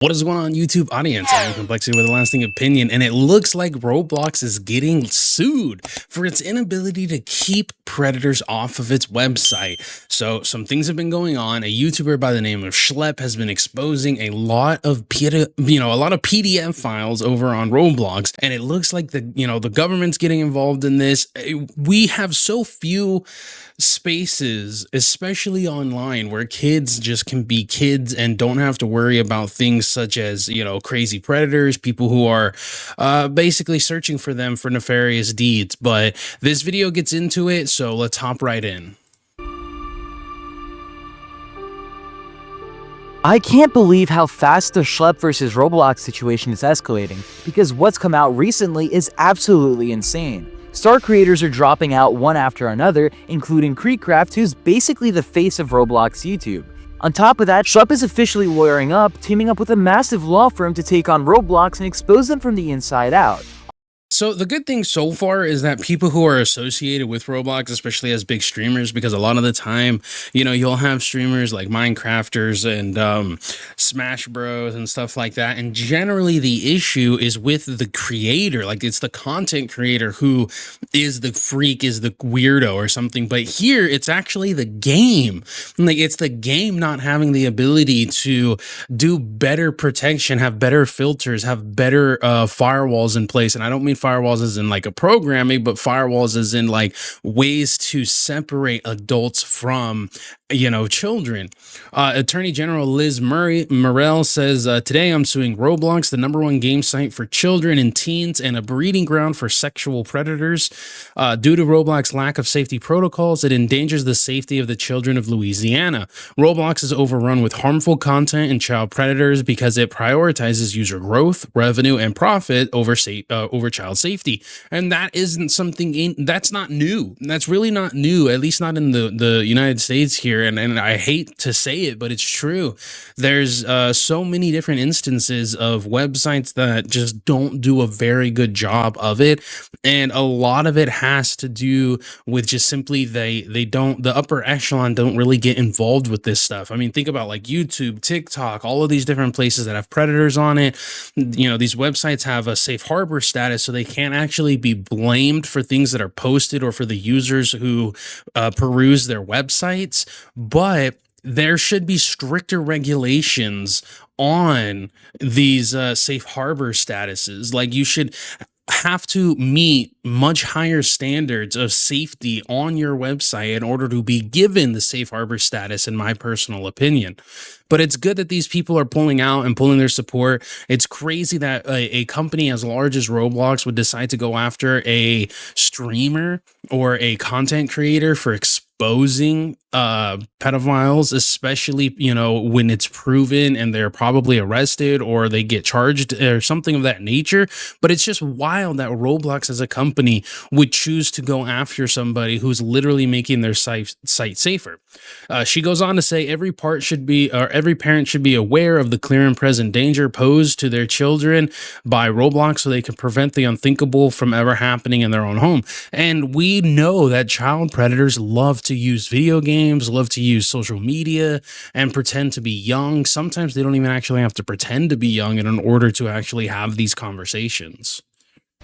What is going on, YouTube audience? I'm Kmplxity with a lasting opinion, and it looks like Roblox is getting sued for its inability to keep predators off of its website. So some things have been going on. A YouTuber by the name of Schlep has been exposing a lot of PDF files over on Roblox, and it looks like the government's getting involved in this. We have so few spaces, especially online, where kids just can be kids and don't have to worry about things such as, crazy predators, people who are basically searching for them for nefarious deeds. But this video gets into it, so let's hop right in. I can't believe how fast the schlep versus Roblox situation is escalating, because what's come out recently is absolutely insane. Star creators are dropping out one after another, including Kmplxity, who's basically the face of Roblox YouTube. On top of that, schlep is officially lawyering up, teaming up with a massive law firm to take on Roblox and expose them from the inside out. So the good thing so far is that people who are associated with Roblox, especially as big streamers, because a lot of the time, you'll have streamers like Minecrafters and Smash Bros and stuff like that. And generally the issue is with the creator, like it's the content creator who is the freak, is the weirdo or something. But here it's actually the game. Like it's the game not having the ability to do better protection, have better filters, have better firewalls in place. And I don't mean firewalls as in like a programming, but firewalls as in like ways to separate adults from children. Attorney General Liz Murrell says, today I'm suing Roblox, the #1 game site for children and teens and a breeding ground for sexual predators. Due to Roblox's lack of safety protocols, it endangers the safety of the children of Louisiana. Roblox is overrun with harmful content and child predators because it prioritizes user growth, revenue, and profit over child safety. And that isn't something that's not new. That's really not new, at least not in the United States here. And I hate to say it, but it's true. There's so many different instances of websites that just don't do a very good job of it. And a lot of it has to do with just simply the upper echelon don't really get involved with this stuff. I mean, think about like YouTube, TikTok, all of these different places that have predators on it. These websites have a safe harbor status, so they can't actually be blamed for things that are posted or for the users who peruse their websites. But there should be stricter regulations on these safe harbor statuses. Like you should have to meet much higher standards of safety on your website in order to be given the safe harbor status, in my personal opinion. But it's good that these people are pulling out and pulling their support. It's crazy that a company as large as Roblox would decide to go after a streamer or a content creator for exposing pedophiles, especially when it's proven and they're probably arrested or they get charged or something of that nature. But it's just wild that Roblox as a company would choose to go after somebody who's literally making their site safer. She goes on to say every parent should be aware of the clear and present danger posed to their children by Roblox so they can prevent the unthinkable from ever happening in their own home. And we know that child predators love to use video games, love to use social media and pretend to be young. Sometimes they don't even actually have to pretend to be young in order to actually have these conversations.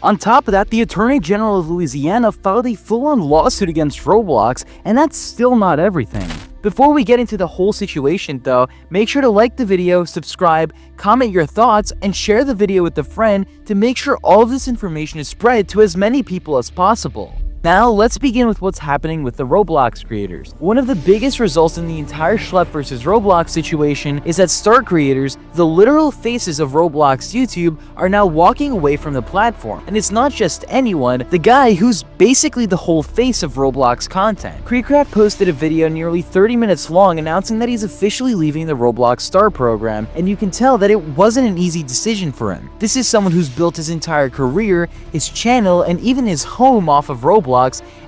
On top of that, the Attorney General of Louisiana filed a full-on lawsuit against Roblox, and that's still not everything. Before we get into the whole situation though, make sure to like the video, subscribe, comment your thoughts, and share the video with a friend to make sure all of this information is spread to as many people as possible. Now, let's begin with what's happening with the Roblox creators. One of the biggest results in the entire schlep versus Roblox situation is that star creators, the literal faces of Roblox YouTube, are now walking away from the platform. And it's not just anyone, the guy who's basically the whole face of Roblox content. Kmplxity posted a video nearly 30 minutes long announcing that he's officially leaving the Roblox star program, and you can tell that it wasn't an easy decision for him. This is someone who's built his entire career, his channel, and even his home off of Roblox,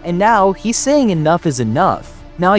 and now he's saying enough is enough. Now,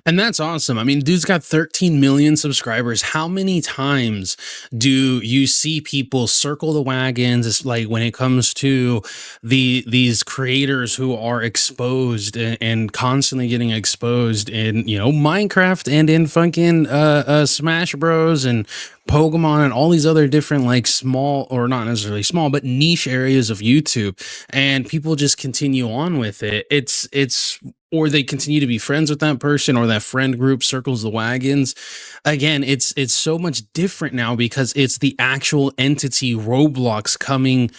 And that's awesome. I mean, dude's got 13 million subscribers. How many times do you see people circle the wagons? It's like when it comes to these creators who are exposed and constantly getting exposed in, Minecraft and in fucking Smash Bros and Pokemon and all these other different like small, or not necessarily small, but niche areas of YouTube, and people just continue on with it. It's or they continue to be friends with that person, or that friend group circles the wagons. Again, it's so much different now because it's the actual entity Roblox coming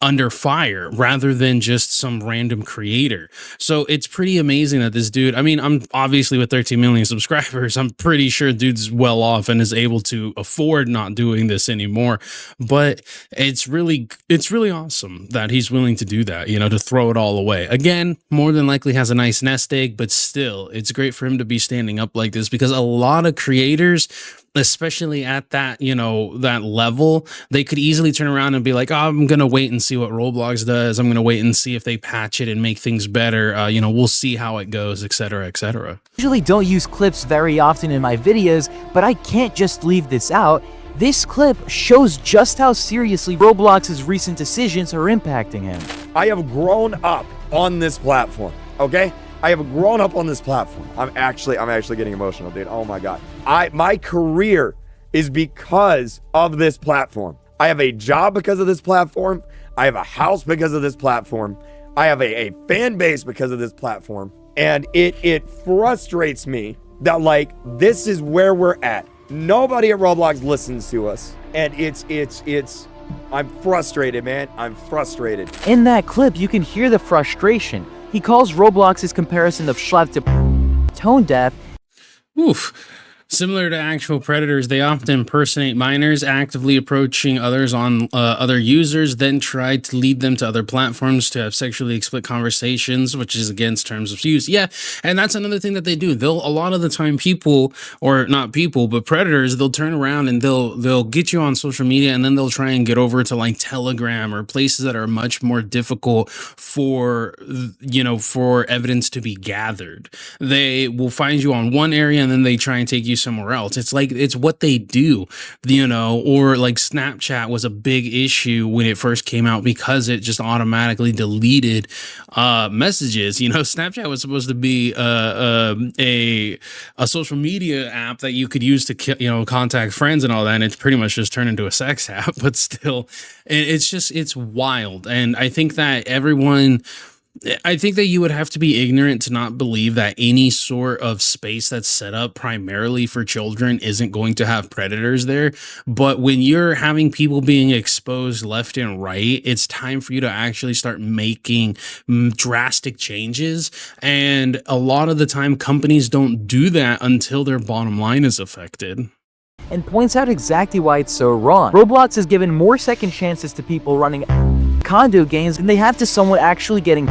under fire rather than just some random creator. So it's pretty amazing that this dude, I mean, I'm obviously with 13 million subscribers, I'm pretty sure dude's well off and is able to afford not doing this anymore. But it's really awesome that he's willing to do that, to throw it all away. Again, more than likely has a nice nest egg, but still, it's great for him to be standing up like this, because a lot of creators, especially at that, that level, they could easily turn around and be like, oh, I'm gonna wait and see what Roblox does. I'm gonna wait and see if they patch it and make things better. We'll see how it goes, etc., etc. Usually don't use clips very often in my videos, but I can't just leave this out. This clip shows just how seriously Roblox's recent decisions are impacting him. I have grown up on this platform, okay? I have grown up on this platform. I'm actually getting emotional, dude. Oh my God. My career is because of this platform. I have a job because of this platform. I have a house because of this platform. I have a fan base because of this platform. And it frustrates me that, like, this is where we're at. Nobody at Roblox listens to us. And I'm frustrated, man. I'm frustrated. In that clip, you can hear the frustration. He calls Roblox's comparison of schlep to tone deaf. Oof. Similar to actual predators, they often impersonate minors, actively approaching others on other users, then try to lead them to other platforms to have sexually explicit conversations, which is against terms of use. Yeah, and that's another thing that they do. A lot of the time, people, or not people, but predators, they'll turn around and they'll get you on social media, and then they'll try and get over to like Telegram or places that are much more difficult for for evidence to be gathered. They will find you on one area, and then they try and take you somewhere else. It's like, it's what they do, or like Snapchat was a big issue when it first came out because it just automatically deleted messages. Snapchat was supposed to be a social media app that you could use to contact friends and all that, and it's pretty much just turned into a sex app. But still, it's wild. And I think that you would have to be ignorant to not believe that any sort of space that's set up primarily for children isn't going to have predators there. But when you're having people being exposed left and right, it's time for you to actually start making drastic changes. And a lot of the time, companies don't do that until their bottom line is affected. And points out exactly why it's so wrong. Roblox has given more second chances to people running condo games than they have to someone actually getting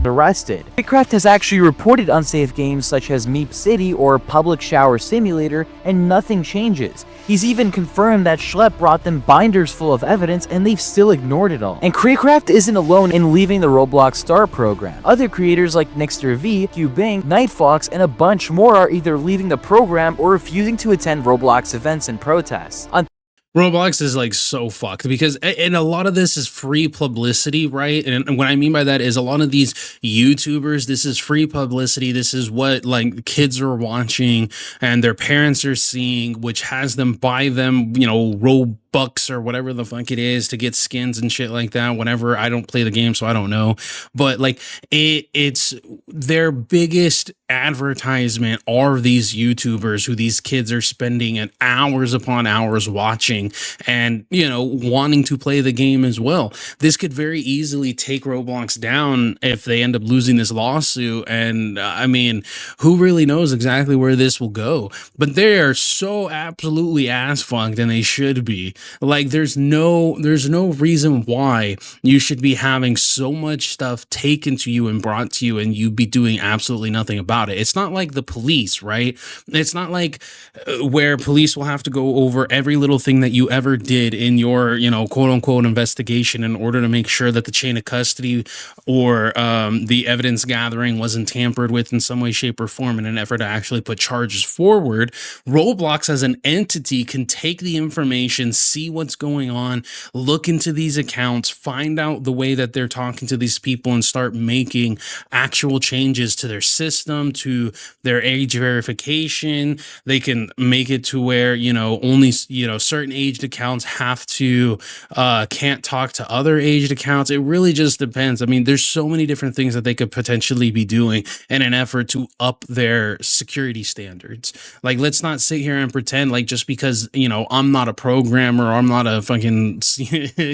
arrested. Minecraft has actually reported unsafe games such as Kmplxity or Public Shower Simulator, and nothing changes. He's even confirmed that schlep brought them binders full of evidence, and they've still ignored it all. And Kmplxity isn't alone in leaving the Roblox Star program. Other creators like NixterV, Qbing, Nightfox, and a bunch more are either leaving the program or refusing to attend Roblox events and protests. Roblox is like so fucked because, and a lot of this is free publicity, right? And what I mean by that is a lot of these YouTubers, this is free publicity. This is what like kids are watching and their parents are seeing, which has them buy them, Robux or whatever the fuck it is to get skins and shit like that. Whenever I don't play the game, so I don't know. But like it's their biggest advertisement are these YouTubers who these kids are spending an hours upon hours watching and wanting to play the game as well. This could very easily take Roblox down if they end up losing this lawsuit. And I mean, who really knows exactly where this will go? But they are so absolutely ass fucked, and they should be, Like there's no reason why you should be having so much stuff taken to you and brought to you and you be doing absolutely nothing about it. It's not like the police, right? It's not like where police will have to go over every little thing that you ever did in your, quote unquote investigation in order to make sure that the chain of custody or the evidence gathering wasn't tampered with in some way, shape, or form in an effort to actually put charges forward. Roblox as an entity can take the information, see what's going on, look into these accounts, find out the way that they're talking to these people, and start making actual changes to their system, to their age verification. They can make it to where, only, certain aged accounts have to, can't talk to other aged accounts. It really just depends. I mean, there's so many different things that they could potentially be doing in an effort to up their security standards. Like, let's not sit here and pretend like just because, I'm not a programmer or I'm not a fucking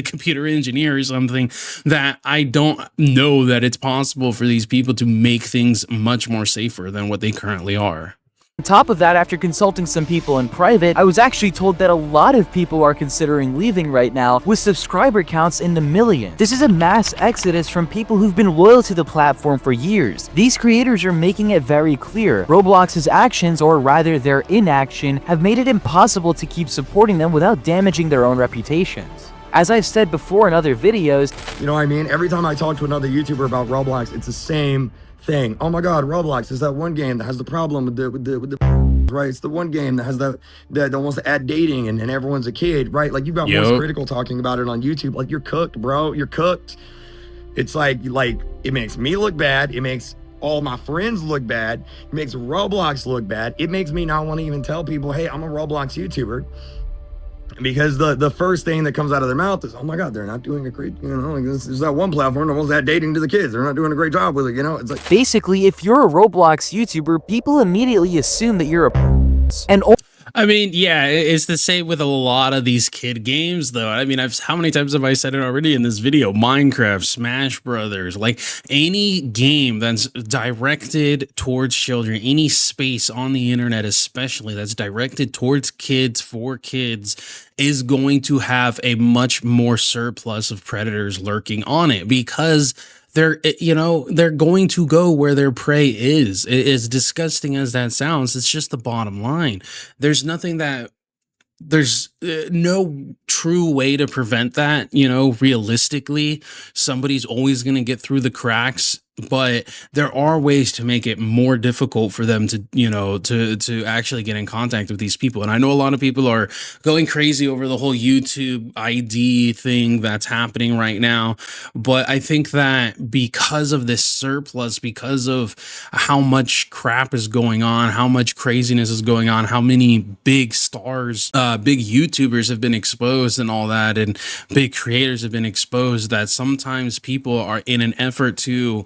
computer engineer or something, that I don't know that it's possible for these people to make things much more safer than what they currently are. On top of that, after consulting some people in private, I was actually told that a lot of people are considering leaving right now with subscriber counts in the millions. This is a mass exodus from people who've been loyal to the platform for years. These creators are making it very clear. Roblox's actions, or rather their inaction, have made it impossible to keep supporting them without damaging their own reputations. As I've said before in other videos, you know what I mean? Every time I talk to another YouTuber about Roblox, it's the same thing. Oh my God, Roblox is that one game that has the problem with the right? It's the one game that has that wants to add dating and everyone's a kid, right? Like, you've got most critical talking about it on YouTube. Like, you're cooked, bro. You're cooked. It's like it makes me look bad. It makes all my friends look bad. It makes Roblox look bad. It makes me not want to even tell people, hey, I'm a Roblox YouTuber. Because the first thing that comes out of their mouth is, oh my God, they're not doing a great, like this is that one platform that wants that dating to the kids. They're not doing a great job with it, It's like, basically, if you're a Roblox YouTuber, people immediately assume that you're a and I mean, yeah, it's the same with a lot of these kid games, though. I mean, how many times have I said it already in this video? Minecraft, Smash Brothers, like any game that's directed towards children, any space on the internet, especially that's directed towards kids, for kids, is going to have a much more surplus of predators lurking on it, because they're going to go where their prey is. As disgusting as that sounds, it's just the bottom line. There's no true way to prevent that. Realistically, somebody's always going to get through the cracks, but there are ways to make it more difficult for them to, to actually get in contact with these people. And I know a lot of people are going crazy over the whole YouTube ID thing that's happening right now. But I think that because of this surplus, because of how much crap is going on, how much craziness is going on, how many big stars, big YouTubers have been exposed and all that, and big creators have been exposed, that sometimes people are in an effort to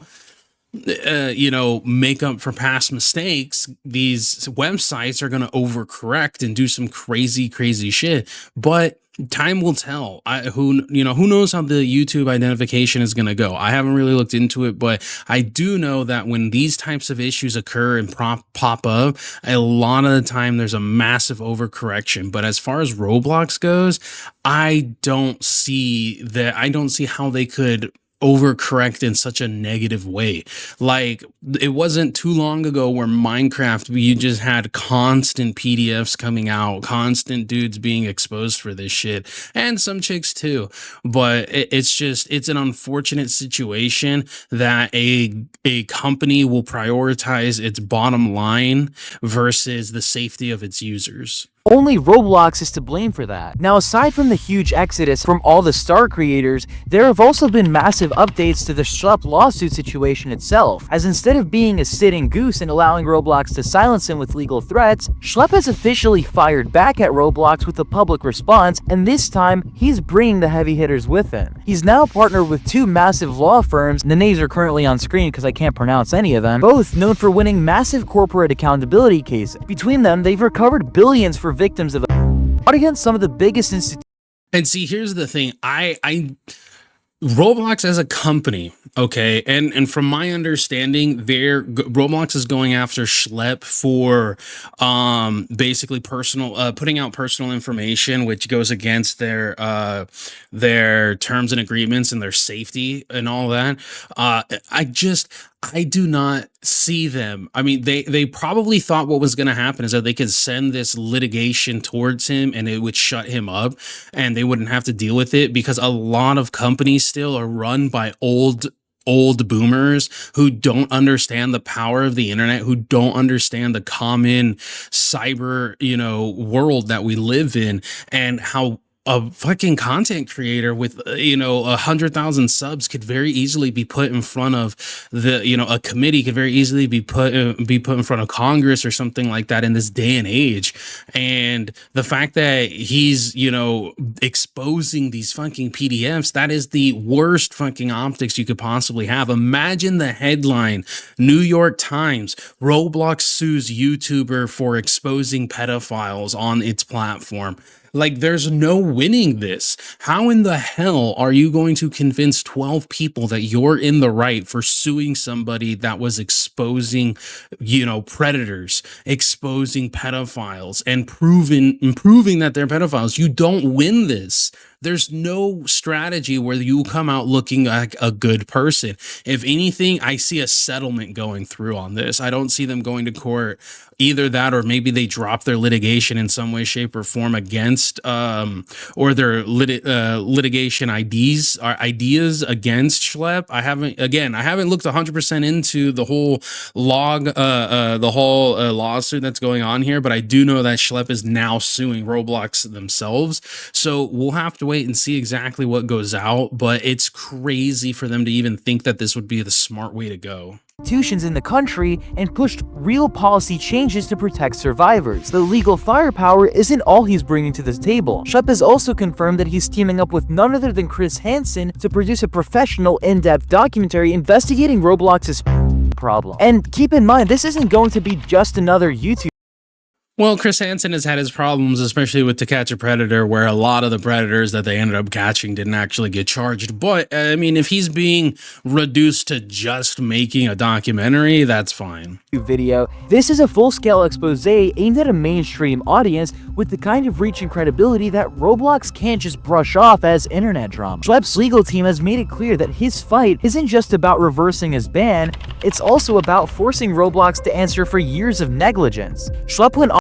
make up for past mistakes. These websites are going to overcorrect and do some crazy shit, but time will tell. Who knows how the YouTube identification is going to go. I haven't really looked into it, but I do know that when these types of issues occur and pop up, a lot of the time there's a massive overcorrection. But as far as Roblox goes, I don't see how they could overcorrect in such a negative way. Like, it wasn't too long ago where Minecraft, you just had constant PDFs coming out, constant dudes being exposed for this shit, and some chicks too. But it's an unfortunate situation that a company will prioritize its bottom line versus the safety of its users. Only Roblox is to blame for that. Now, aside from the huge exodus from all the star creators, there have also been massive updates to the schlep lawsuit situation itself, as instead of being a sitting goose and allowing Roblox to silence him with legal threats, schlep has officially fired back at Roblox with a public response, and this time, he's bringing the heavy hitters with him. He's now partnered with two massive law firms, the names are currently on screen because I can't pronounce any of them, both known for winning massive corporate accountability cases. Between them, they've recovered billions for victims of against some of the biggest institutions. And see, here's the thing. Roblox as a company, okay, and from my understanding, Roblox is going after Schlep for basically personal putting out personal information, which goes against their terms and agreements and their safety and all that. Uh, I just I do not see them. I mean, they probably thought what was going to happen is that they could send this litigation towards him and it would shut him up and they wouldn't have to deal with it, because a lot of companies still are run by old boomers who don't understand the power of the internet, who don't understand the common cyber, world that we live in, and how a fucking content creator with 100,000 subs could very easily be put in front of a committee, could very easily be put in front of Congress or something like that in this day and age. And the fact that he's exposing these fucking PDFs, that is the worst fucking optics you could possibly have. Imagine the headline: New York Times, Roblox sues YouTuber for exposing pedophiles on its platform. Like, there's no winning this. How in the hell are you going to convince 12 people that you're in the right for suing somebody that was exposing, predators, exposing pedophiles, and proving that they're pedophiles? You don't win this. There's no strategy where you come out looking like a good person. If anything, I see a settlement going through on this. I don't see them going to court. Either that, or maybe they drop their litigation in some way, shape, or form against, or their litigation ideas against Schlep. I haven't looked 100% into the whole lawsuit that's going on here, but I do know that Schlep is now suing Roblox themselves. So we'll have to wait and see exactly what goes out. But it's crazy for them to even think that this would be the smart way to go. Institutions in the country and pushed real policy changes to protect survivors. The legal firepower isn't all he's bringing to the table. Schlep has also confirmed that he's teaming up with none other than Chris Hansen to produce a professional, in-depth documentary investigating Roblox's problem. And keep in mind, this isn't going to be just another YouTube. Well, Chris Hansen has had his problems, especially with To Catch a Predator, where a lot of the predators that they ended up catching didn't actually get charged. But, I mean, if he's being reduced to just making a documentary, that's fine. Video. This is a full-scale expose aimed at a mainstream audience with the kind of reach and credibility that Roblox can't just brush off as internet drama. Schlep's legal team has made it clear that his fight isn't just about reversing his ban, it's also about forcing Roblox to answer for years of negligence. Schlep went on.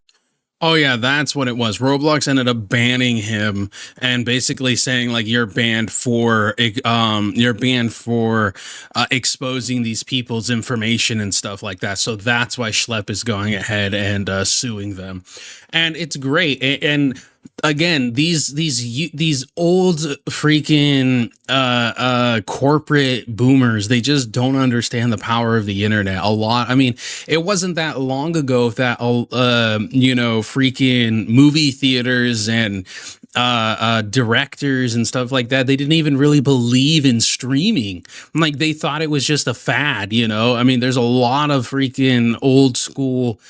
Oh yeah, that's what it was. Roblox ended up banning him and basically saying, like, you're banned for exposing these people's information and stuff like that. So that's why Schlep is going ahead and suing them, and it's great. And again, these old freaking corporate boomers, they just don't understand the power of the internet. I mean, it wasn't that long ago that freaking movie theaters and directors and stuff like that, they didn't even really believe in streaming. Like, they thought it was just a fad. I mean, there's a lot of freaking old school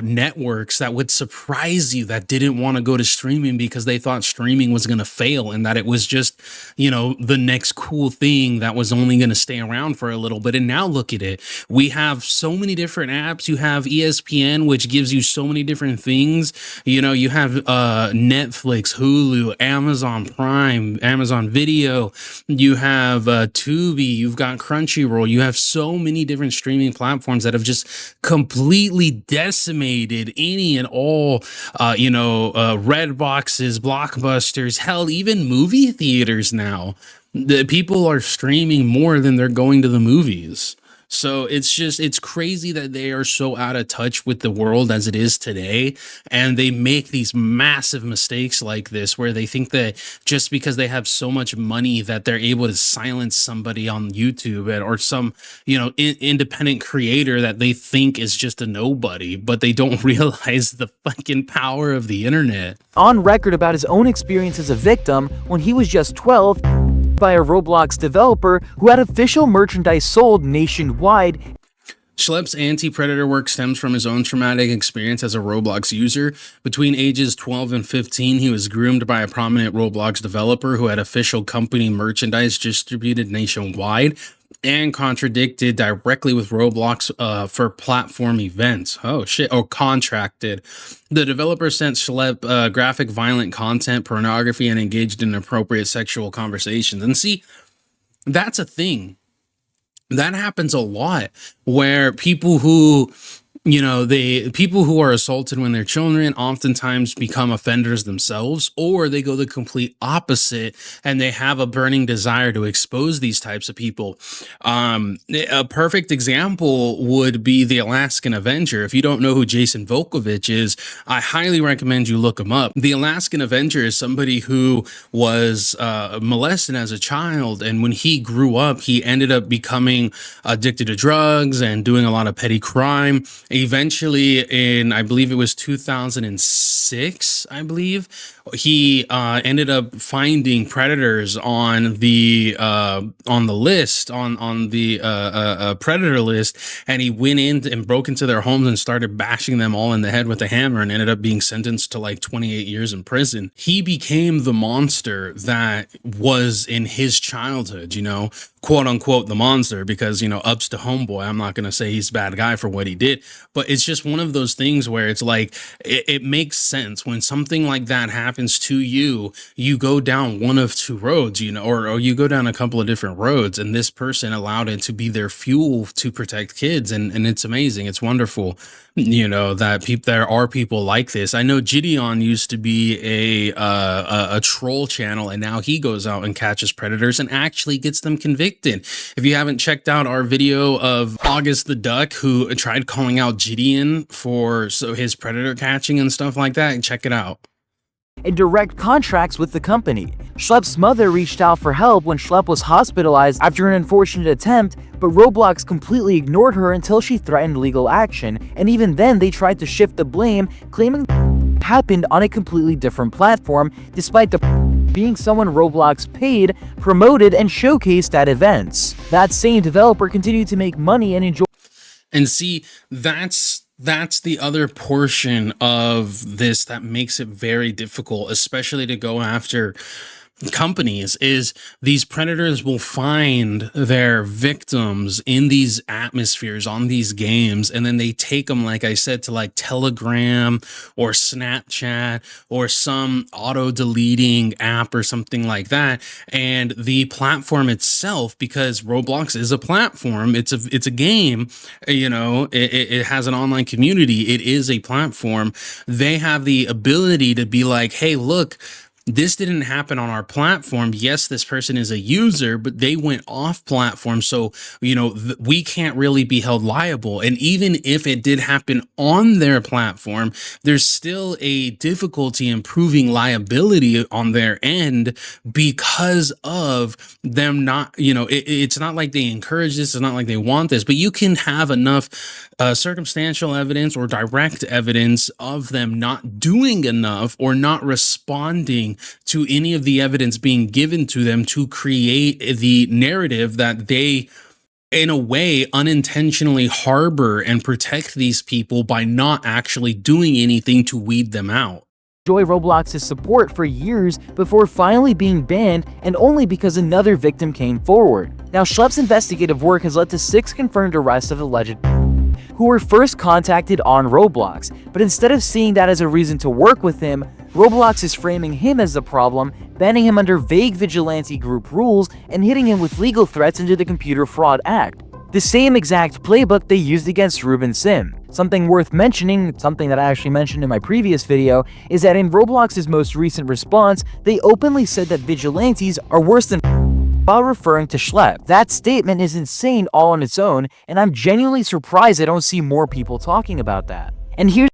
networks that would surprise you that didn't want to go to streaming because they thought streaming was going to fail and that it was just, the next cool thing that was only going to stay around for a little bit. And now look at it. We have so many different apps. You have ESPN, which gives you so many different things. You have Netflix, Hulu, Amazon Prime, Amazon Video. You have Tubi. You've got Crunchyroll. You have so many different streaming platforms that have just completely decimated any and all, red boxes, blockbusters, hell, even movie theaters now. The people are streaming more than they're going to the movies. So it's crazy that they are so out of touch with the world as it is today. And they make these massive mistakes like this, where they think that just because they have so much money that they're able to silence somebody on YouTube or some, independent creator that they think is just a nobody, but they don't realize the fucking power of the internet. On record about his own experience as a victim when he was just 12 by a Roblox developer who had official merchandise sold nationwide. Schlepp's anti-predator work stems from his own traumatic experience as a Roblox user. Between ages 12 and 15, he was groomed by a prominent Roblox developer who had official company merchandise distributed nationwide and contradicted directly with Roblox for platform events. Oh shit. Oh, contracted. The developer sent Schlepp graphic violent content, pornography, and engaged in inappropriate sexual conversations. And see, that's a thing that happens a lot, where people who, people who are assaulted when they're children oftentimes become offenders themselves, or they go the complete opposite and they have a burning desire to expose these types of people. A perfect example would be the Alaskan Avenger. If you don't know who Jason Volkovich is, I highly recommend you look him up. The Alaskan Avenger is somebody who was molested as a child, and when he grew up, he ended up becoming addicted to drugs and doing a lot of petty crime. Eventually, in I believe it was 2006, I believe, he ended up finding predators on the list, on the predator list, and he went in and broke into their homes and started bashing them all in the head with a hammer, and ended up being sentenced to like 28 years in prison. He became the monster that was in his childhood, quote unquote the monster, because ups to homeboy. I'm not gonna say he's a bad guy for what he did, but it's just one of those things where it's like it makes sense when something like that happens to you. You go down one of two roads, or you go down a couple of different roads, and this person allowed it to be their fuel to protect kids, and it's amazing. It's wonderful, that there are people like this. I know Gideon used to be a troll channel, and now he goes out and catches predators and actually gets them convicted. If you haven't checked out our video of August the Duck, who tried calling out Gideon for his predator catching and stuff like that, check it out. In direct contracts with the company. Schlepp's mother reached out for help when Schlepp was hospitalized after an unfortunate attempt, but Roblox completely ignored her until she threatened legal action, and even then they tried to shift the blame, claiming it happened on a completely different platform, despite the being someone Roblox paid, promoted, and showcased at events. That same developer continued to make money and enjoy. And see, that's the other portion of this that makes it very difficult, especially to go after companies, is these predators will find their victims in these atmospheres on these games, and then they take them, like I said, to like Telegram or Snapchat or some auto deleting app or something like that. And the platform itself, because Roblox is a platform, it's a game, it has an online community, it is a platform. They have the ability to be like, hey, look, this didn't happen on our platform. Yes, this person is a user, but they went off platform. So, we can't really be held liable. And even if it did happen on their platform, there's still a difficulty in proving liability on their end because of them not, it's not like they encourage this. It's not like they want this, but you can have enough circumstantial evidence or direct evidence of them not doing enough or not responding to any of the evidence being given to them to create the narrative that they, in a way, unintentionally harbor and protect these people by not actually doing anything to weed them out. Enjoy Roblox's support for years before finally being banned, and only because another victim came forward. Now, Schlepp's investigative work has led to 6 confirmed arrests of alleged who were first contacted on Roblox, but instead of seeing that as a reason to work with him, Roblox is framing him as the problem, banning him under vague vigilante group rules, and hitting him with legal threats under the Computer Fraud Act. The same exact playbook they used against Ruben Sim. Something worth mentioning, something that I actually mentioned in my previous video, is that in Roblox's most recent response, they openly said that vigilantes are worse than while referring to Schlepp. That statement is insane all on its own, and I'm genuinely surprised I don't see more people talking about that. And here's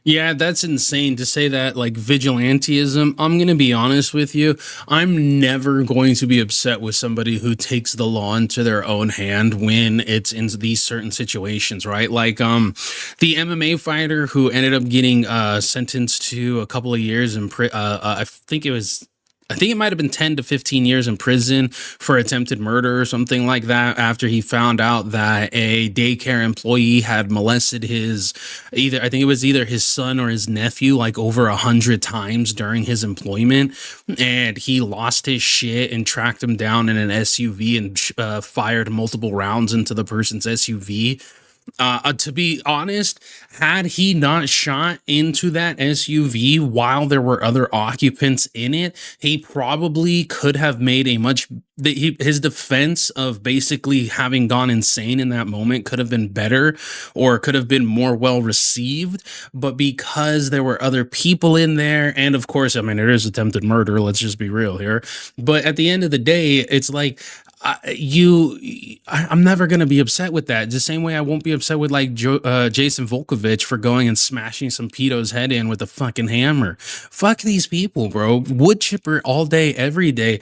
Yeah, that's insane to say that, like, vigilantism. I'm going to be honest with you. I'm never going to be upset with somebody who takes the law into their own hand when it's in these certain situations, right? Like, the MMA fighter who ended up getting sentenced to a couple of years in I think it was I think it might have been 10 to 15 years in prison for attempted murder or something like that, after he found out that a daycare employee had molested his I think it was either his son or his nephew like over 100 times during his employment. And he lost his shit and tracked him down in an SUV and fired multiple rounds into the person's SUV. To be honest, had he not shot into that SUV while there were other occupants in it, he probably could have made a his defense of basically having gone insane in that moment could have been better, or could have been more well received. But because there were other people in there, and of course, I mean, it is attempted murder, let's just be real here. But at the end of the day, it's like, I'm never gonna be upset with that. The same way I won't be upset with like Jason Volkovich for going and smashing some pedo's head in with a fucking hammer. Fuck these people, bro. Wood chipper all day, every day.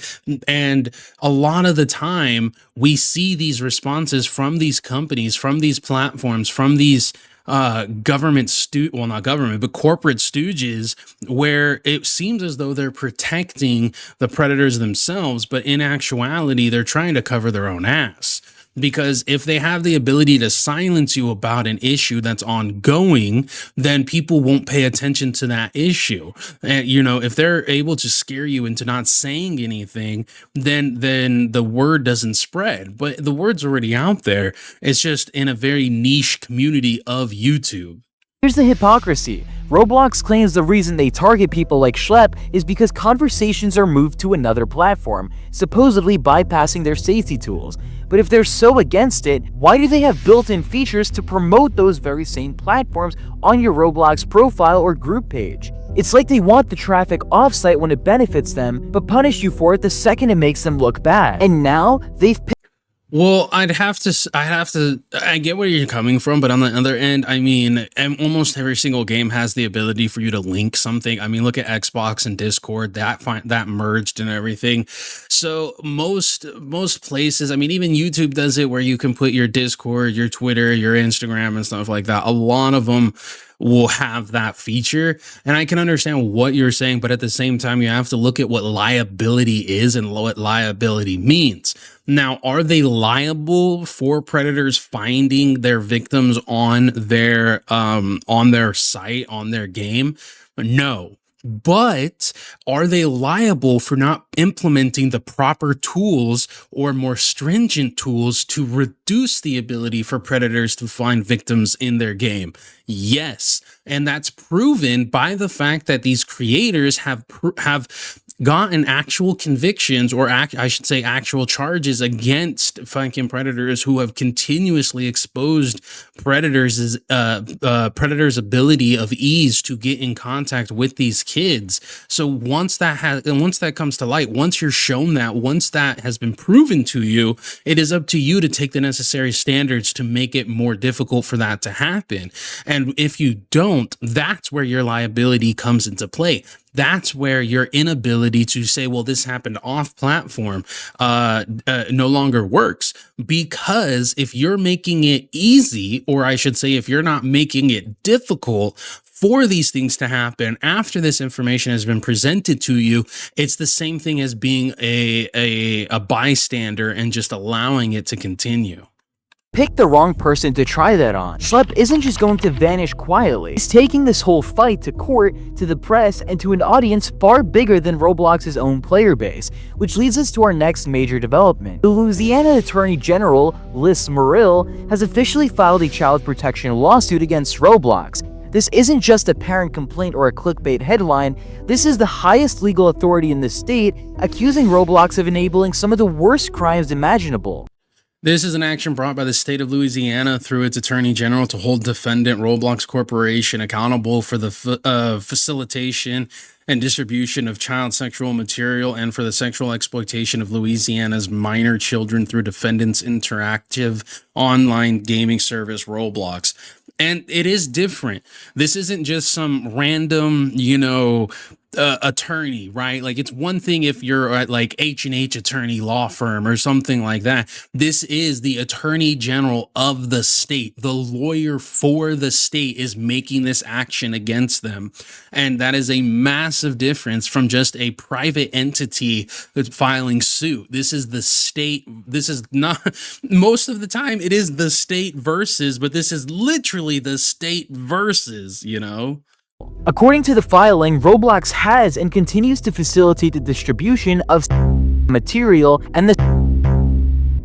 And a lot of the time, we see these responses from these companies, from these platforms, from these well, not government, but corporate stooges, where it seems as though they're protecting the predators themselves, but in actuality they're trying to cover their own ass. Because if they have the ability to silence you about an issue that's ongoing, then people won't pay attention to that issue. And you know, if they're able to scare you into not saying anything, then the word doesn't spread. But the word's already out there. It's just in a very niche community of YouTube. Here's the hypocrisy. Roblox claims the reason they target people like Schlep is because conversations are moved to another platform, supposedly bypassing their safety tools. But if they're so against it, why do they have built-in features to promote those very same platforms on your Roblox profile or group page? It's like they want the traffic off-site when it benefits them, but punish you for it the second it makes them look bad. And now, they've Well, I get where you're coming from, but on the other end, I mean, almost every single game has the ability for you to link something. I mean, look at Xbox and Discord, that merged and everything. So most places, I mean, even YouTube does it, where you can put your Discord, your Twitter, your Instagram and stuff like that. A lot of them will have that feature, and I can understand what you're saying, but at the same time, you have to look at what liability is and what liability means. Now, are they liable for predators finding their victims on their site, on their game? No. But are they liable for not implementing the proper tools or more stringent tools to reduce the ability for predators to find victims in their game? Yes. And that's proven by the fact that these creators have gotten actual convictions, or I should say actual charges against fucking predators who have continuously exposed predators' ability of ease to get in contact with these kids. So once that comes to light, once you're shown that, once that has been proven to you, it is up to you to take the necessary standards to make it more difficult for that to happen. And if you don't, that's where your liability comes into play. That's where your inability to say, well, this happened off platform, no longer works. Because if you're making it easy, or I should say, if you're not making it difficult for these things to happen after this information has been presented to you, it's the same thing as being a bystander and just allowing it to continue. Pick the wrong person to try that on. Schlep isn't just going to vanish quietly. He's taking this whole fight to court, to the press, and to an audience far bigger than Roblox's own player base, which leads us to our next major development. The Louisiana Attorney General, Liz Muriel, has officially filed a child protection lawsuit against Roblox. This isn't just a parent complaint or a clickbait headline. This is the highest legal authority in the state, accusing Roblox of enabling some of the worst crimes imaginable. This is an action brought by the state of Louisiana through its attorney general to hold defendant Roblox Corporation accountable for the facilitation and distribution of child sexual material and for the sexual exploitation of Louisiana's minor children through defendant's interactive online gaming service Roblox. And it is different. This isn't just some random, attorney, right? Like it's one thing if you're at like H&H attorney law firm or something like that. This is the attorney general of the state. The lawyer for the state is making this action against them. And that is a massive difference from just a private entity that's filing suit. This is the state. This is not, most of the time it is the state versus, but this is literally the state versus, you know? According to the filing, Roblox has and continues to facilitate the distribution of material and the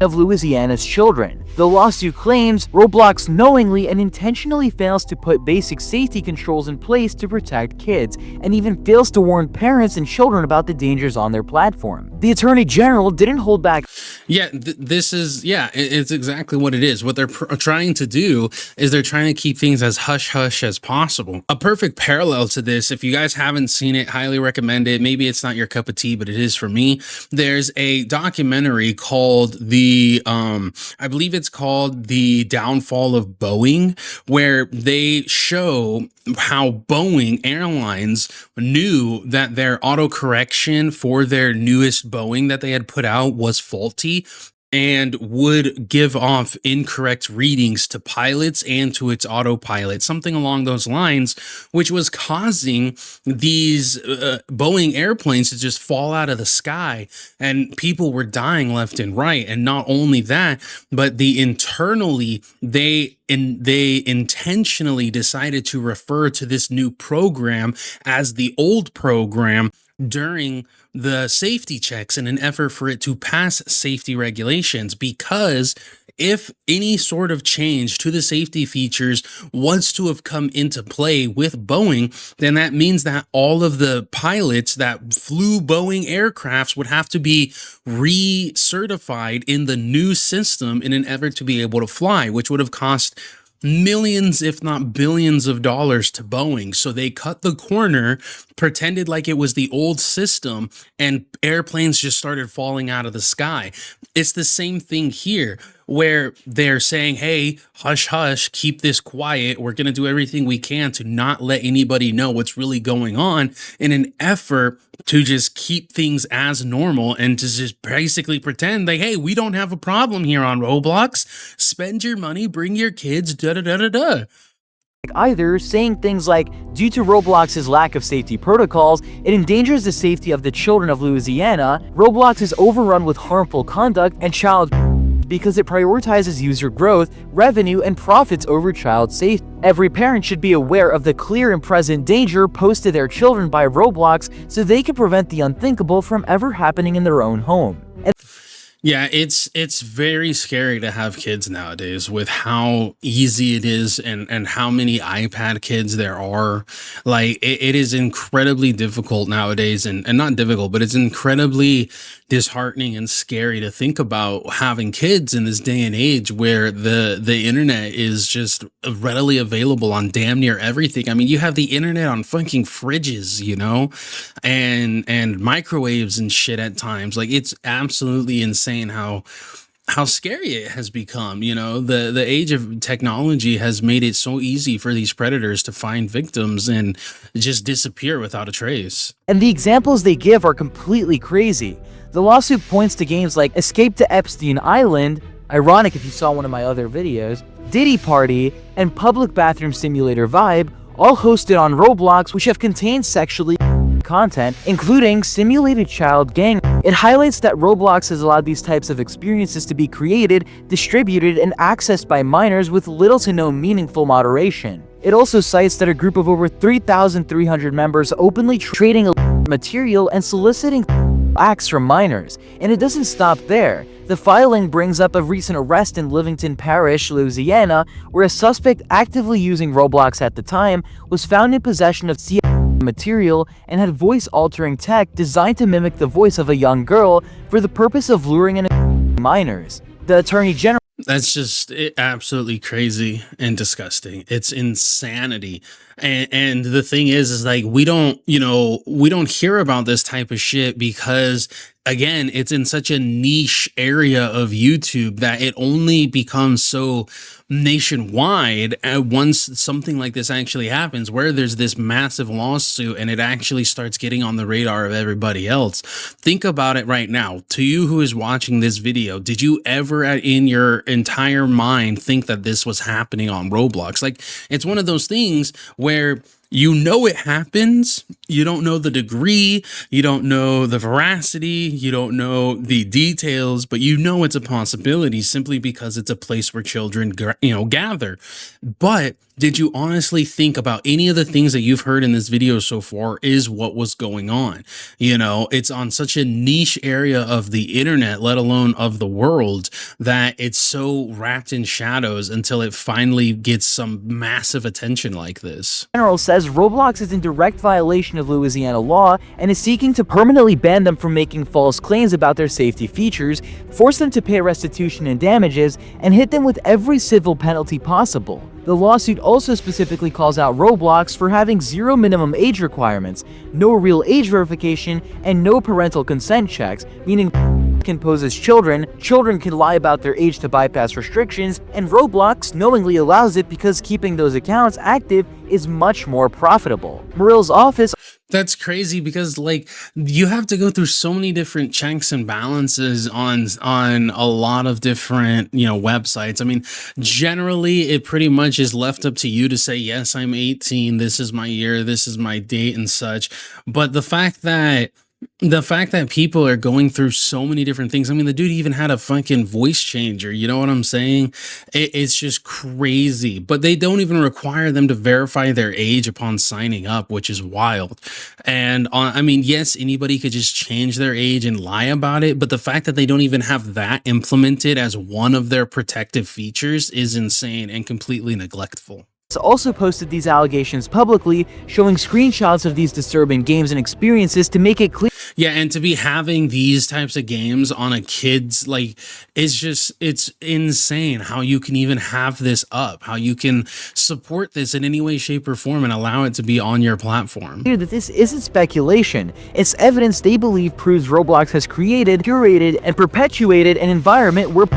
of Louisiana's children. The lawsuit claims Roblox knowingly and intentionally fails to put basic safety controls in place to protect kids, and even fails to warn parents and children about the dangers on their platform. The Attorney General didn't hold back. Yeah, this is, yeah, it's exactly what it is. What they're trying to do is they're trying to keep things as hush-hush as possible. A perfect parallel to this, if you guys haven't seen it, highly recommend it. Maybe it's not your cup of tea, but it is for me. There's a documentary called I believe it's called The Downfall of Boeing, where they show how Boeing Airlines knew that their autocorrection for their newest Boeing that they had put out was faulty and would give off incorrect readings to pilots and to its autopilot, something along those lines, which was causing these Boeing airplanes to just fall out of the sky, and people were dying left and right. And not only that, but they intentionally decided to refer to this new program as the old program during the safety checks in an effort for it to pass safety regulations, because if any sort of change to the safety features was to have come into play with Boeing, then that means that all of the pilots that flew Boeing aircrafts would have to be recertified in the new system in an effort to be able to fly, which would have cost millions, if not billions of dollars to Boeing. So they cut the corner, pretended like it was the old system, and airplanes just started falling out of the sky. It's the same thing here, where they're saying, hey, hush, hush, keep this quiet. We're going to do everything we can to not let anybody know what's really going on, in an effort to just keep things as normal and to just basically pretend like, hey, we don't have a problem here on Roblox. Spend your money, bring your kids, da-da-da-da-da. Either, saying things like, due to Roblox's lack of safety protocols, it endangers the safety of the children of Louisiana. Roblox is overrun with harmful conduct and child because it prioritizes user growth, revenue, and profits over child safety. Every parent should be aware of the clear and present danger posed to their children by Roblox so they can prevent the unthinkable from ever happening in their own home. Yeah, it's very scary to have kids nowadays with how easy it is and how many iPad kids there are. Like it is incredibly difficult nowadays, and not difficult, but it's incredibly disheartening and scary to think about having kids in this day and age where the internet is just readily available on damn near everything. I mean, you have the internet on fucking fridges, you know, and microwaves and shit at times. Like it's absolutely insane how scary it has become. You know, the age of technology has made it so easy for these predators to find victims and just disappear without a trace. And the examples they give are completely crazy. The lawsuit points to games like Escape to Epstein Island, ironic if you saw one of my other videos, Diddy Party, and Public Bathroom Simulator Vibe, all hosted on Roblox, which have contained sexually content, including simulated child gang. It highlights that Roblox has allowed these types of experiences to be created, distributed, and accessed by minors with little to no meaningful moderation. It also cites that a group of over 3,300 members openly trading material and soliciting acts from minors. And it doesn't stop there. The filing brings up a recent arrest in Livingston Parish, Louisiana, where a suspect actively using Roblox at the time was found in possession of material and had voice-altering tech designed to mimic the voice of a young girl for the purpose of luring in minors. The Attorney General... That's just absolutely crazy and disgusting. It's insanity And the thing is like we don't, we don't hear about this type of shit because again, it's in such a niche area of YouTube that it only becomes so nationwide once something like this actually happens, where there's this massive lawsuit and it actually starts getting on the radar of everybody else. Think about it right now. To you who is watching this video, did you ever in your entire mind think that this was happening on Roblox? Like, it's one of those things where it happens, you don't know the degree, you don't know the veracity, you don't know the details, but it's a possibility simply because it's a place where children gather. But did you honestly think about any of the things that you've heard in this video so far is what was going on? It's on such a niche area of the internet, let alone of the world, that it's so wrapped in shadows until it finally gets some massive attention like this. General says Roblox is in direct violation of Louisiana law and is seeking to permanently ban them from making false claims about their safety features, force them to pay restitution and damages, and hit them with every civil penalty possible. The lawsuit also specifically calls out Roblox for having zero minimum age requirements, no real age verification, and no parental consent checks, meaning can pose as children can lie about their age to bypass restrictions, and Roblox knowingly allows it because keeping those accounts active is much more profitable. Morill's office. That's crazy because like you have to go through so many different checks and balances on a lot of different, websites. I mean, generally it pretty much is left up to you to say, yes, I'm 18. This is my year. This is my date and such. But the fact that people are going through so many different things. I mean, the dude even had a fucking voice changer. You know what I'm saying? It's just crazy. But they don't even require them to verify their age upon signing up, which is wild. And I mean, yes, anybody could just change their age and lie about it. But the fact that they don't even have that implemented as one of their protective features is insane and completely neglectful. Also posted these allegations publicly, showing screenshots of these disturbing games and experiences to make it clear. Yeah, and to be having these types of games on a kid's, like, it's insane how you can even have this up, how you can support this in any way, shape, or form and allow it to be on your platform. That this isn't speculation. It's evidence they believe proves Roblox has created, curated, and perpetuated an environment where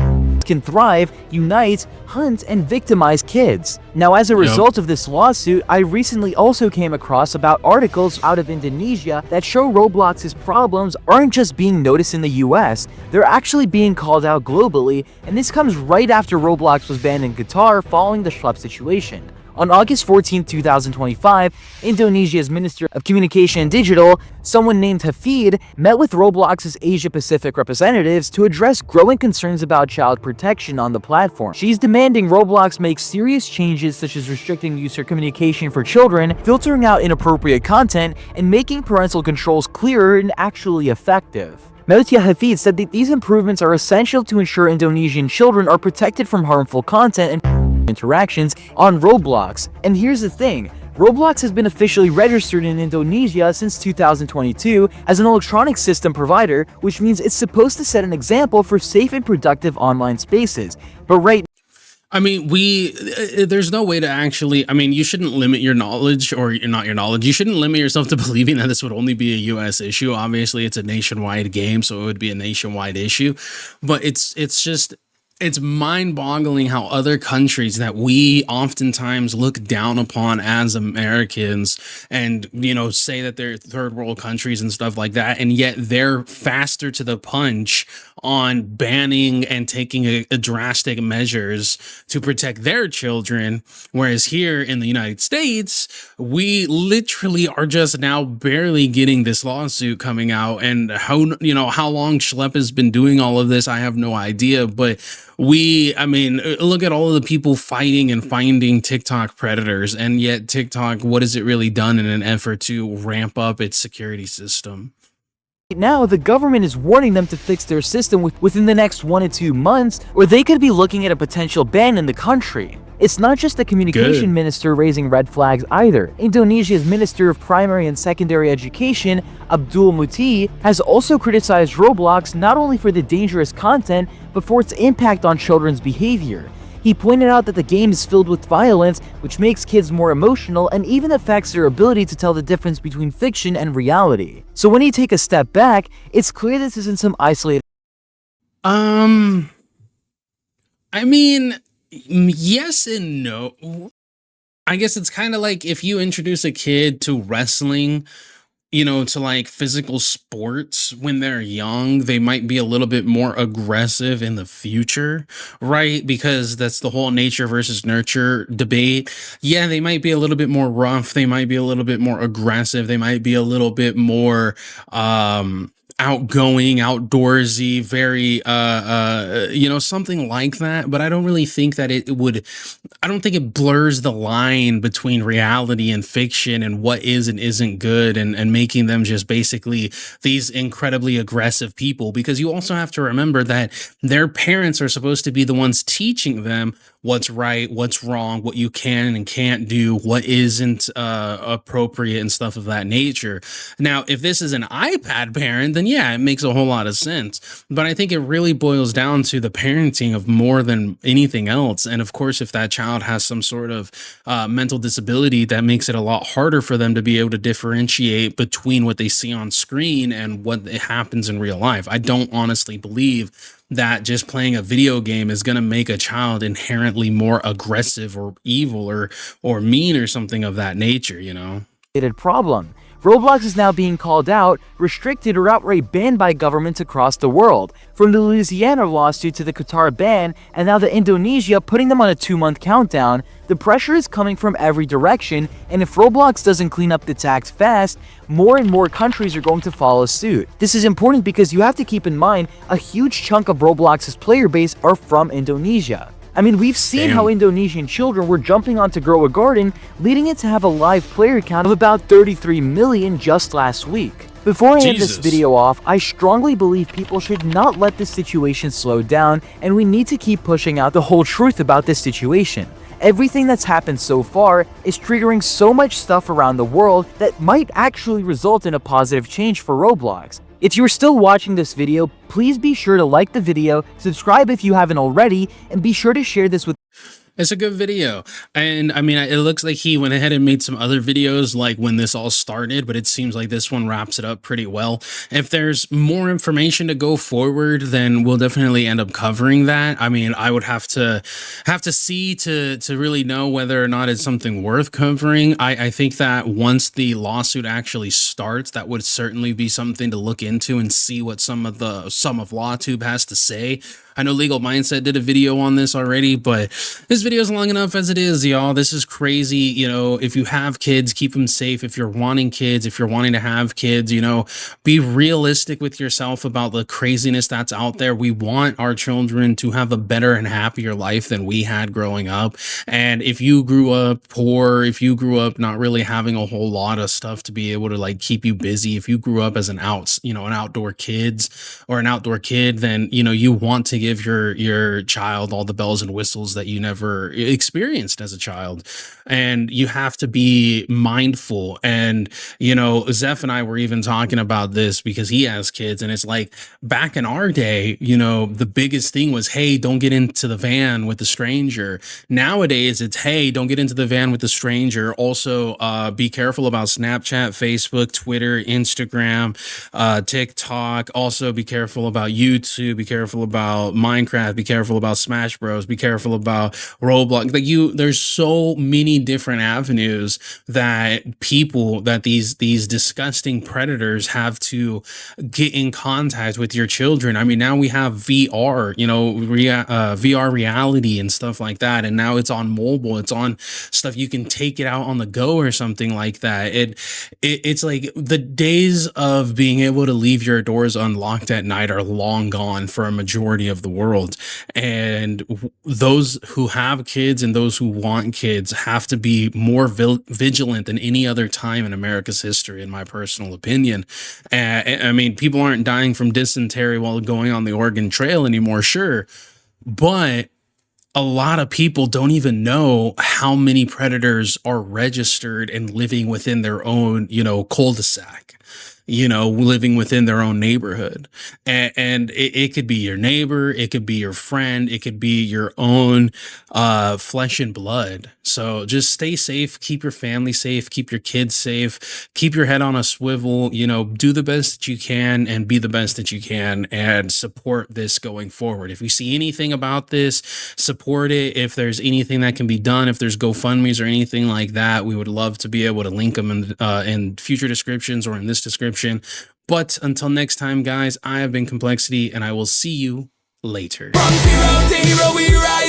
can thrive, unite, hunt, and victimize kids. Now, as a result of this lawsuit, I recently also came across about articles out of Indonesia that show Roblox's problems aren't just being noticed in the US, they're actually being called out globally, and this comes right after Roblox was banned in Qatar following the schlep situation. On August 14, 2025, Indonesia's Minister of Communication and Digital, someone named Hafid, met with Roblox's Asia-Pacific representatives to address growing concerns about child protection on the platform. She's demanding Roblox make serious changes such as restricting user communication for children, filtering out inappropriate content, and making parental controls clearer and actually effective. Meltia Hafid said that these improvements are essential to ensure Indonesian children are protected from harmful content and interactions on Roblox. And here's the thing, Roblox has been officially registered in Indonesia since 2022 as an electronic system provider, which means it's supposed to set an example for safe and productive online spaces. But I mean, there's no way to actually, I mean, you shouldn't limit your knowledge, or not your knowledge. You shouldn't limit yourself to believing that this would only be a US issue. Obviously, it's a nationwide game, so it would be a nationwide issue. But it's mind-boggling how other countries that we oftentimes look down upon as Americans and, say that they're third world countries and stuff like that, and yet they're faster to the punch on banning and taking a drastic measures to protect their children. Whereas here in the United States, we literally are just now barely getting this lawsuit coming out. And how long Schlep has been doing all of this, I have no idea. But look at all of the people fighting and finding TikTok predators, and yet TikTok, what has it really done in an effort to ramp up its security system? now, the government is warning them to fix their system within the next 1 to 2 months, or they could be looking at a potential ban in the country. It's not just the communication minister raising red flags either. Indonesia's Minister of Primary and Secondary Education, Abdul Muti, has also criticized Roblox not only for the dangerous content, but for its impact on children's behavior. He pointed out that the game is filled with violence, which makes kids more emotional and even affects their ability to tell the difference between fiction and reality. So when you take a step back, it's clear this isn't some isolated. I mean, yes and no. I guess it's kind of like if you introduce a kid to wrestling, to like physical sports when they're young, they might be a little bit more aggressive in the future, right? Because that's the whole nature versus nurture debate. Yeah, they might be a little bit more rough, they might be a little bit more aggressive, they might be a little bit more outgoing, outdoorsy, very something like that. But I don't really think that I don't think it blurs the line between reality and fiction and what is and isn't good, and making them just basically these incredibly aggressive people, because you also have to remember that their parents are supposed to be the ones teaching them what's right, what's wrong, what you can and can't do, what isn't appropriate and stuff of that nature. Now, if this is an iPad parent, then yeah, it makes a whole lot of sense. But I think it really boils down to the parenting of more than anything else. And of course, if that child has some sort of mental disability, that makes it a lot harder for them to be able to differentiate between what they see on screen and what happens in real life. I don't honestly believe that just playing a video game is going to make a child inherently more aggressive or evil or mean or something of that nature. Problem. Roblox is now being called out, restricted, or outright banned by governments across the world, from the Louisiana lawsuit to the Qatar ban, and now the Indonesia putting them on a 2-month countdown. The pressure is coming from every direction, and if Roblox doesn't clean up its act fast, more and more countries are going to follow suit. This is important because you have to keep in mind a huge chunk of Roblox's player base are from Indonesia. I mean, we've seen how Indonesian children were jumping on to grow a garden, leading it to have a live player count of about 33 million just last week. Before I end this video off, I strongly believe people should not let this situation slow down, and we need to keep pushing out the whole truth about this situation. Everything that's happened so far is triggering so much stuff around the world that might actually result in a positive change for Roblox. If you're still watching this video, please be sure to like the video, subscribe if you haven't already, and be sure to share this with. It's a good video. And I mean, it looks like he went ahead and made some other videos like when this all started, but it seems like this one wraps it up pretty well. If there's more information to go forward, then we'll definitely end up covering that. I mean, I would have to see to really know whether or not it's something worth covering. I think that once the lawsuit actually starts, that would certainly be something to look into and see what some of LawTube has to say. I know Legal Mindset did a video on this already, but this video is long enough as it is, y'all. This is crazy. If you have kids, keep them safe. If you're wanting kids, if you're wanting to have kids, be realistic with yourself about the craziness that's out there. We want our children to have a better and happier life than we had growing up. And if you grew up poor, if you grew up not really having a whole lot of stuff to be able to like keep you busy, if you grew up as an outdoor kid, then you want to give your child all the bells and whistles that you never experienced as a child. And you have to be mindful. And Zeph and I were even talking about this because he has kids, and it's like back in our day, the biggest thing was, hey, don't get into the van with the stranger. Nowadays it's, hey, don't get into the van with the stranger. Also be careful about Snapchat, Facebook, Twitter, Instagram, TikTok. Also be careful about YouTube, be careful about Minecraft, be careful about Smash Bros, be careful about Roblox. There's so many different avenues that these disgusting predators have to get in contact with your children. I mean, now we have VR, VR reality and stuff like that, and now it's on mobile, it's on stuff you can take it out on the go or something like that. It's like the days of being able to leave your doors unlocked at night are long gone for a majority of the world. And those who have kids and those who want kids have to be more vigilant than any other time in America's history, in my personal opinion. I mean, people aren't dying from dysentery while going on the Oregon Trail anymore, sure, but a lot of people don't even know how many predators are registered and living within their own, cul-de-sac. living within their own neighborhood. And it could be your neighbor, it could be your friend, it could be your own flesh and blood. So just stay safe, keep your family safe, keep your kids safe, keep your head on a swivel, do the best that you can and be the best that you can, and support this going forward. If you see anything about this, support it. If there's anything that can be done, if there's GoFundMe's or anything like that, we would love to be able to link them in future descriptions or in this description. But until next time, guys, I have been Kmplxity, and I will see you later. From zero to hero, we rise.